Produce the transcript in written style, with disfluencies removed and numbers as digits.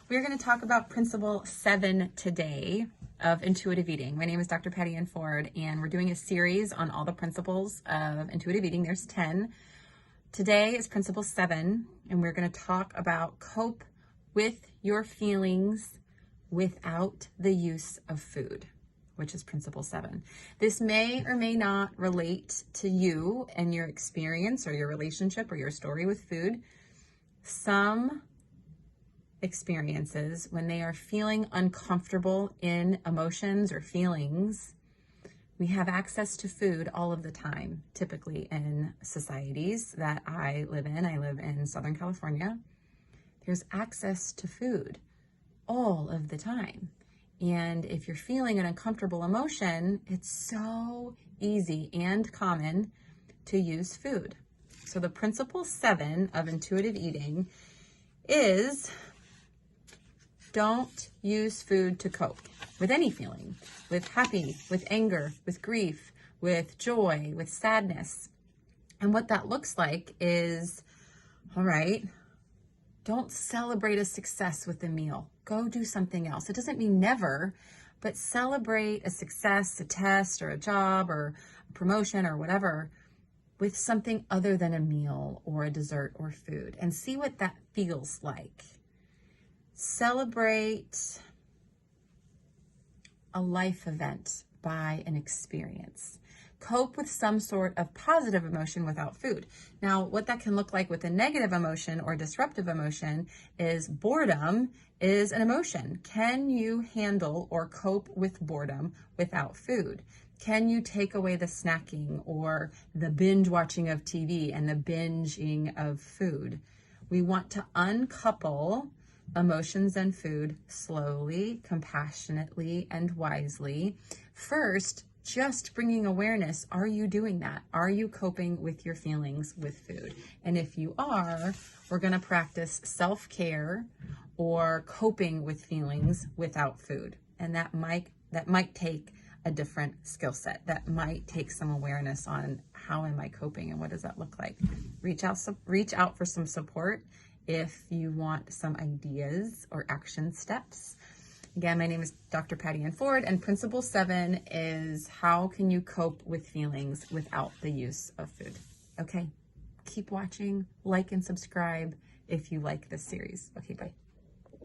We're going to talk about Principle 7 today of intuitive eating. My name is Dr. Patty Ann Ford, and we're doing a series on all the principles of intuitive eating. There's 10. Today is Principle 7, and we're going to talk about cope with your feelings without the use of food, which is Principle 7. This may or may not relate to you and your experience or your relationship or your story with food. Some experiences, when they are feeling uncomfortable in emotions or feelings, we have access to food all of the time. Typically in societies that I live in Southern California, there's access to food all of the time. And if you're feeling an uncomfortable emotion, it's so easy and common to use food. So the Principle 7 of intuitive eating is: don't use food to cope with any feeling, with happy, with anger, with grief, with joy, with sadness. And what that looks like is, all right, don't celebrate a success with a meal. Go do something else. It doesn't mean never, but celebrate a success, a test or a job or a promotion or whatever with something other than a meal or a dessert or food, and see what that feels like. Celebrate a life event by an experience. Cope with some sort of positive emotion without food. Now, what that can look like with a negative emotion or disruptive emotion is boredom is an emotion. Can you handle or cope with boredom without food? Can you take away the snacking or the binge watching of TV and the binging of food? We want to uncouple emotions and food slowly, compassionately, and wisely. First, just bringing awareness. Are you doing that? Are you coping with your feelings with food? And if you are, we're going to practice self-care or coping with feelings without food. And that might take a different skill set. That might take some awareness on how am I coping and what does that look like. Reach out for some support if you want some ideas or action steps. Again, my name is Dr. Patty Ann Ford, and Principle 7 is how can you cope with feelings without the use of food. Okay, keep watching, like and subscribe if you like this series. Okay, bye.